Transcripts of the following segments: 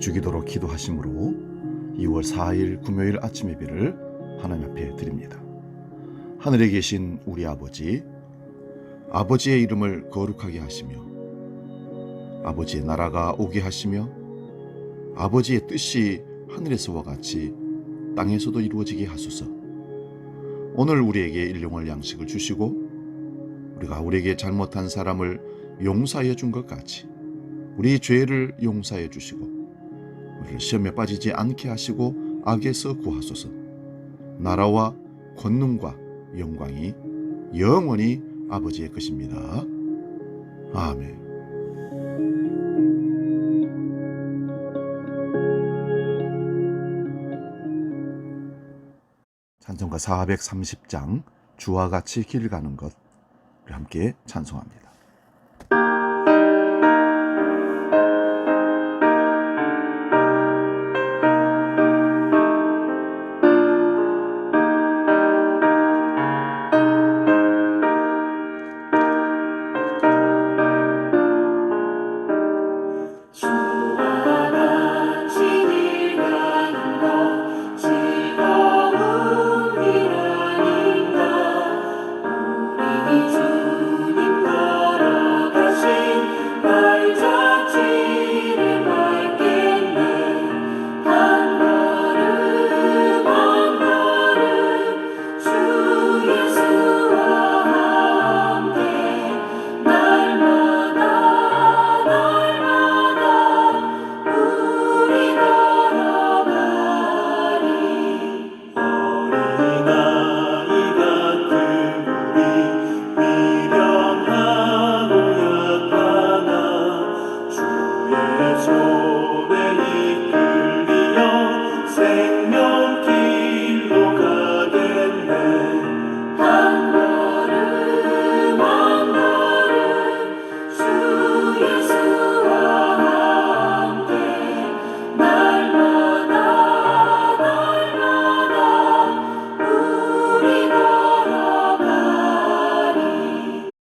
주기도로 기도하심으로 2월 4일 금요일 아침 예배를 하나님 앞에 드립니다. 하늘에 계신 우리 아버지, 아버지의 이름을 거룩하게 하시며 아버지의 나라가 오게 하시며 아버지의 뜻이 하늘에서와 같이 땅에서도 이루어지게 하소서. 오늘 우리에게 일용할 양식을 주시고 우리가 우리에게 잘못한 사람을 용서해 준 것 같이 우리 죄를 용서해 주시고 우리를 시험에 빠지지 않게 하시고 악에서 구하소서. 나라와 권능과 영광이 영원히 아버지의 것입니다. 아멘. 찬송가 430장 주와 같이 길 가는 것을 함께 찬송합니다.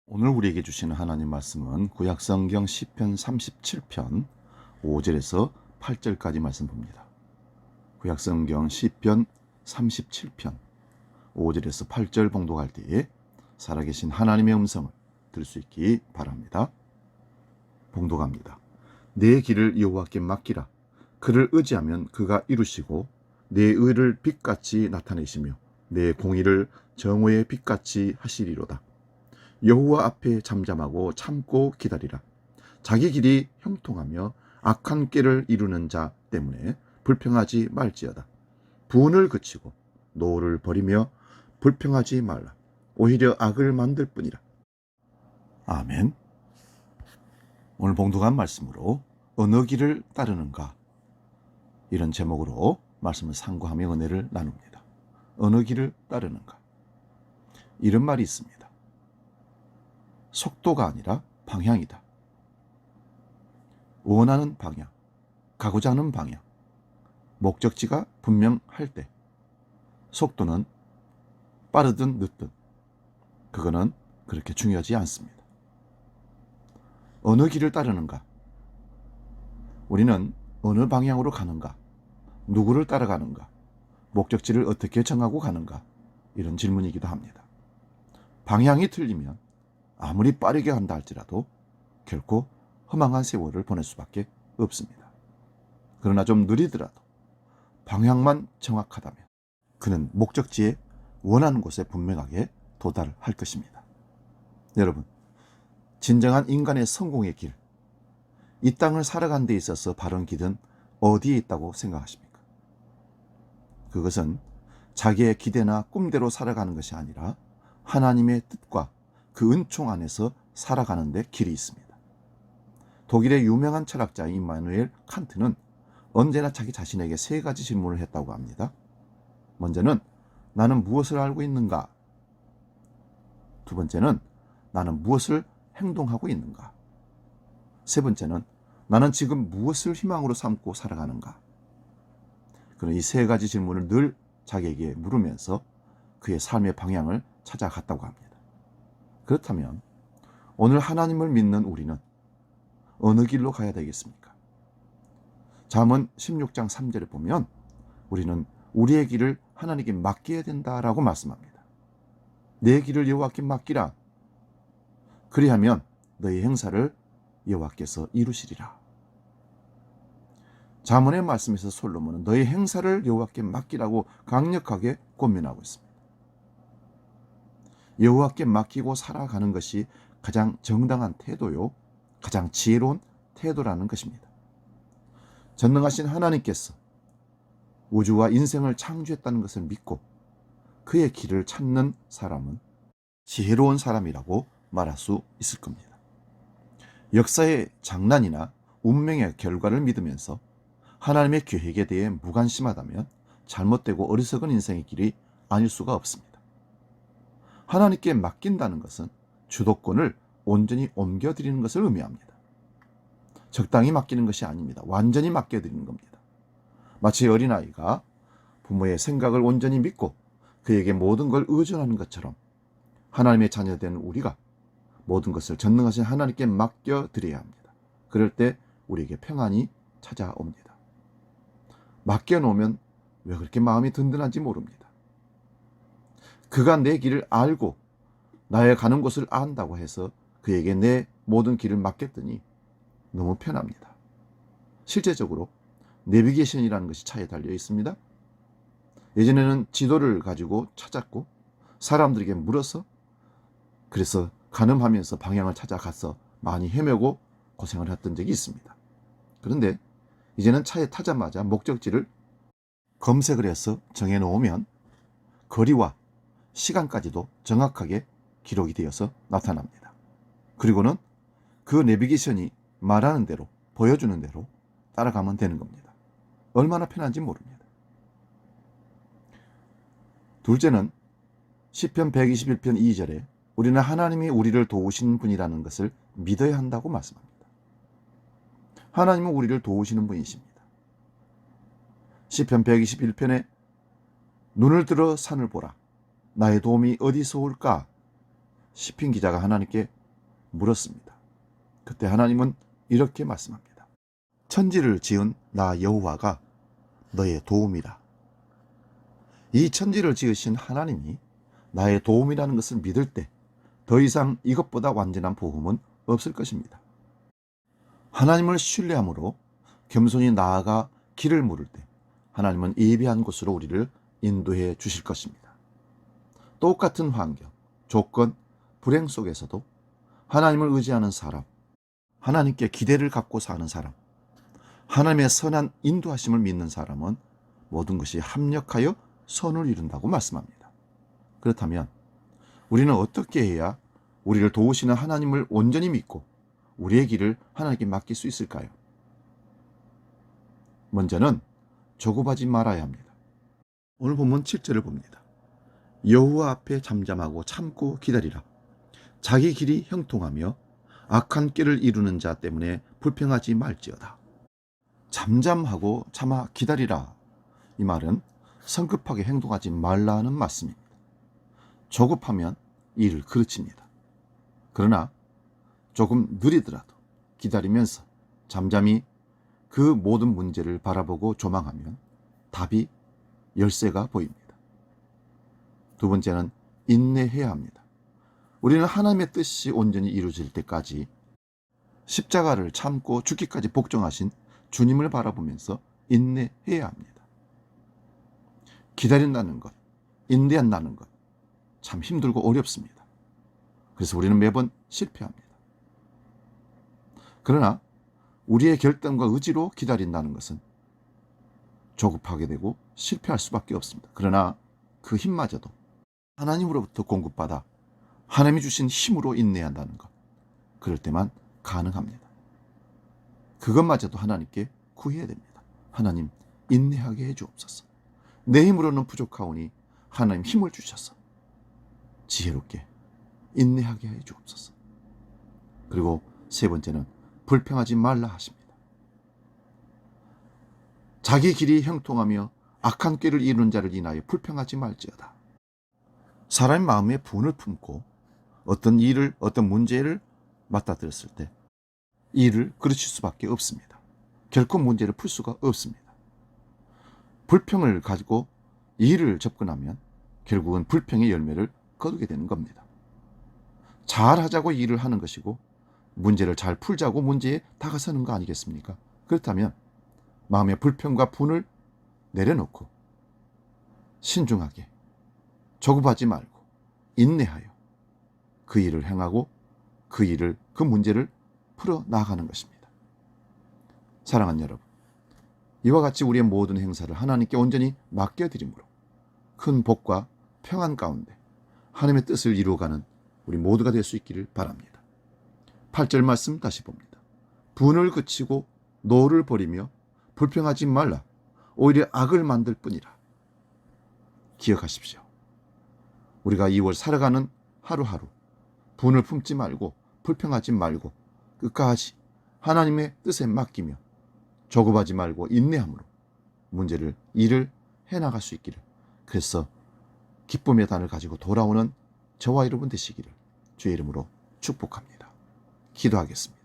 오늘 우리에게 주시는 하나님 말씀은 구약성경 시편 37편 5절에서 8절까지 말씀 봅니다. 구약성경 시편 37편 5절에서 8절 봉독할 때에 살아계신 하나님의 음성을 들을 수 있기 바랍니다. 봉독합니다. 내 길을 여호와께 맡기라. 그를 의지하면 그가 이루시고 내 의를 빛같이 나타내시며 내 공의를 정오의 빛같이 하시리로다. 여호와 앞에 잠잠하고 참고 기다리라. 자기 길이 형통하며 악한 꾀를 이루는 자 때문에 불평하지 말지어다. 분을 그치고 노를 버리며 불평하지 말라. 오히려 악을 만들 뿐이라. 아멘. 오늘 봉독한 말씀으로 어느 길을 따르는가, 이런 제목으로 말씀을 상고하며 은혜를 나눕니다. 어느 길을 따르는가. 이런 말이 있습니다. 속도가 아니라 방향이다. 원하는 방향, 가고자 하는 방향, 목적지가 분명할 때 속도는 빠르든 늦든 그거는 그렇게 중요하지 않습니다. 어느 길을 따르는가? 우리는 어느 방향으로 가는가? 누구를 따라가는가? 목적지를 어떻게 정하고 가는가? 이런 질문이기도 합니다. 방향이 틀리면 아무리 빠르게 간다 할지라도 결코 허망한 세월을 보낼 수밖에 없습니다. 그러나 좀 느리더라도 방향만 정확하다면 그는 목적지에 원하는 곳에 분명하게 도달할 것입니다. 여러분, 진정한 인간의 성공의 길, 이 땅을 살아가는 데 있어서 바른 길은 어디에 있다고 생각하십니까? 그것은 자기의 기대나 꿈대로 살아가는 것이 아니라 하나님의 뜻과 그 은총 안에서 살아가는 데 길이 있습니다. 독일의 유명한 철학자인 임마누엘 칸트는 언제나 자기 자신에게 3가지 질문을 했다고 합니다. 먼저는 나는 무엇을 알고 있는가? 두 번째는 나는 무엇을 행동하고 있는가? 세 번째는 나는 지금 무엇을 희망으로 삼고 살아가는가? 그런 이 3가지 질문을 늘 자기에게 물으면서 그의 삶의 방향을 찾아갔다고 합니다. 그렇다면 오늘 하나님을 믿는 우리는 어느 길로 가야 되겠습니까? 잠언 16장 3절에 보면 우리는 우리의 길을 하나님께 맡겨야 된다라고 말씀합니다. 내 길을 여호와께 맡기라. 그리하면 너희 행사를 여호와께서 이루시리라. 잠언의 말씀에서 솔로몬은 너희 행사를 여호와께 맡기라고 강력하게 권면하고 있습니다. 여호와께 맡기고 살아가는 것이 가장 정당한 태도요, 가장 지혜로운 태도라는 것입니다. 전능하신 하나님께서 우주와 인생을 창조했다는 것을 믿고 그의 길을 찾는 사람은 지혜로운 사람이라고 말할 수 있을 겁니다. 역사의 장난이나 운명의 결과를 믿으면서 하나님의 계획에 대해 무관심하다면 잘못되고 어리석은 인생의 길이 아닐 수가 없습니다. 하나님께 맡긴다는 것은 주도권을 온전히 옮겨드리는 것을 의미합니다. 적당히 맡기는 것이 아닙니다. 완전히 맡겨드리는 겁니다. 마치 어린아이가 부모의 생각을 온전히 믿고 그에게 모든 걸 의존하는 것처럼 하나님의 자녀된 우리가 모든 것을 전능하신 하나님께 맡겨드려야 합니다. 그럴 때 우리에게 평안이 찾아옵니다. 맡겨놓으면 왜 그렇게 마음이 든든한지 모릅니다. 그가 내 길을 알고 나의 가는 곳을 안다고 해서 그에게 내 모든 길을 맡겼더니 너무 편합니다. 실제적으로 내비게이션이라는 것이 차에 달려 있습니다. 예전에는 지도를 가지고 찾았고 사람들에게 물어서 그래서 가늠하면서 방향을 찾아가서 많이 헤매고 고생을 했던 적이 있습니다. 그런데 이제는 차에 타자마자 목적지를 검색을 해서 정해놓으면 거리와 시간까지도 정확하게 기록이 되어서 나타납니다. 그리고는 그 내비게이션이 말하는 대로, 보여주는 대로 따라가면 되는 겁니다. 얼마나 편한지 모릅니다. 둘째는 시편 121편 2절에 우리는 하나님이 우리를 도우시는 분이라는 것을 믿어야 한다고 말씀합니다. 하나님은 우리를 도우시는 분이십니다. 시편 121편에 눈을 들어 산을 보라. 나의 도움이 어디서 올까? 시편 기자가 하나님께 물었습니다. 그때 하나님은 이렇게 말씀합니다. 천지를 지은 나 여호와가 너의 도움이라. 이 천지를 지으신 하나님이 나의 도움이라는 것을 믿을 때 더 이상 이것보다 완전한 보험은 없을 것입니다. 하나님을 신뢰함으로 겸손히 나아가 길을 물을 때 하나님은 예비한 곳으로 우리를 인도해 주실 것입니다. 똑같은 환경, 조건, 불행 속에서도 하나님을 의지하는 사람, 하나님께 기대를 갖고 사는 사람, 하나님의 선한 인도하심을 믿는 사람은 모든 것이 합력하여 선을 이룬다고 말씀합니다. 그렇다면 우리는 어떻게 해야 우리를 도우시는 하나님을 온전히 믿고 우리의 길을 하나님께 맡길 수 있을까요? 먼저는 조급하지 말아야 합니다. 오늘 본문 7절을 봅니다. 여호와 앞에 잠잠하고 참고 기다리라. 자기 길이 형통하며 악한 꾀를 이루는 자 때문에 불평하지 말지어다. 잠잠하고 참아 기다리라. 이 말은 성급하게 행동하지 말라는 말씀입니다. 조급하면 일을 그르칩니다. 그러나 조금 느리더라도 기다리면서 잠잠히 그 모든 문제를 바라보고 조망하면 답이 열쇠가 보입니다. 두 번째는 인내해야 합니다. 우리는 하나님의 뜻이 온전히 이루어질 때까지 십자가를 참고 죽기까지 복종하신 주님을 바라보면서 인내해야 합니다. 기다린다는 것, 인내한다는 것, 참 힘들고 어렵습니다. 그래서 우리는 매번 실패합니다. 그러나 우리의 결단과 의지로 기다린다는 것은 조급하게 되고 실패할 수밖에 없습니다. 그러나 그 힘마저도 하나님으로부터 공급받아 하나님이 주신 힘으로 인내한다는 것, 그럴 때만 가능합니다. 그것마저도 하나님께 구해야 됩니다. 하나님, 인내하게 해주옵소서. 내 힘으로는 부족하오니 하나님 힘을 주셔서 지혜롭게 인내하게 해주옵소서. 그리고 세 번째는 불평하지 말라 하십니다. 자기 길이 형통하며 악한 꾀를 이루는 자를 인하여 불평하지 말지어다. 사람의 마음에 분을 품고 어떤 일을, 어떤 문제를 맞닥뜨렸을 때 일을 그르칠 수밖에 없습니다. 결코 문제를 풀 수가 없습니다. 불평을 가지고 일을 접근하면 결국은 불평의 열매를 거두게 되는 겁니다. 잘하자고 일을 하는 것이고 문제를 잘 풀자고 문제에 다가서는 거 아니겠습니까? 그렇다면 마음의 불평과 분을 내려놓고 신중하게 조급하지 말고 인내하여 그 일을 행하고 그 문제를 풀어 나가는 것입니다. 사랑하는 여러분, 이와 같이 우리의 모든 행사를 하나님께 온전히 맡겨드림으로 큰 복과 평안 가운데 하나님의 뜻을 이루어가는 우리 모두가 될 수 있기를 바랍니다. 8절 말씀 다시 봅니다. 분을 그치고 노를 버리며 불평하지 말라. 오히려 악을 만들 뿐이라. 기억하십시오. 우리가 2월 살아가는 하루하루 분을 품지 말고 불평하지 말고 끝까지 하나님의 뜻에 맡기며 조급하지 말고 인내함으로 일을 해나갈 수 있기를, 그래서 기쁨의 단을 가지고 돌아오는 저와 여러분 되시기를 주의 이름으로 축복합니다. 기도하겠습니다.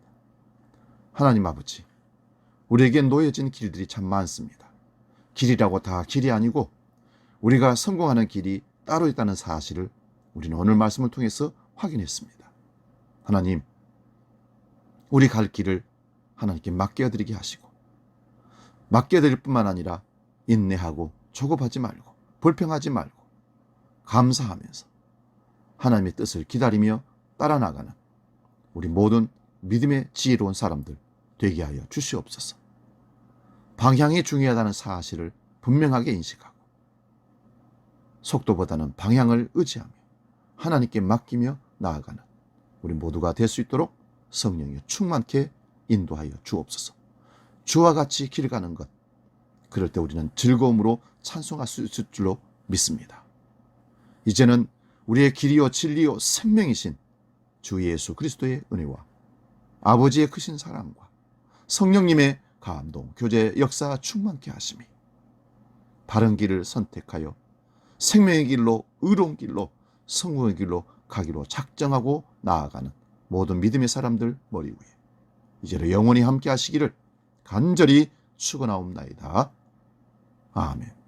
하나님 아버지, 우리에게 놓여진 길들이 참 많습니다. 길이라고 다 길이 아니고 우리가 성공하는 길이 따로 있다는 사실을 우리는 오늘 말씀을 통해서 확인했습니다. 하나님, 우리 갈 길을 하나님께 맡겨드리게 하시고 맡겨드릴 뿐만 아니라 인내하고 조급하지 말고 불평하지 말고 감사하면서 하나님의 뜻을 기다리며 따라 나가는 우리 모든 믿음의 지혜로운 사람들 되게 하여 주시옵소서. 방향이 중요하다는 사실을 분명하게 인식하고 속도보다는 방향을 의지하며 하나님께 맡기며 나아가는 우리 모두가 될 수 있도록 성령이 충만케 인도하여 주옵소서. 주와 같이 길 가는 것, 그럴 때 우리는 즐거움으로 찬송할 수 있을 줄로 믿습니다. 이제는 우리의 길이요 진리요 생명이신 주 예수 그리스도의 은혜와 아버지의 크신 사랑과 성령님의 감동, 교제, 역사 충만케 하심이 바른 길을 선택하여 생명의 길로, 의로운 길로, 성공의 길로 가기로 작정하고 나아가는 모든 믿음의 사람들 머리 위에 이제로 영원히 함께 하시기를 간절히 축원하옵나이다. 아멘.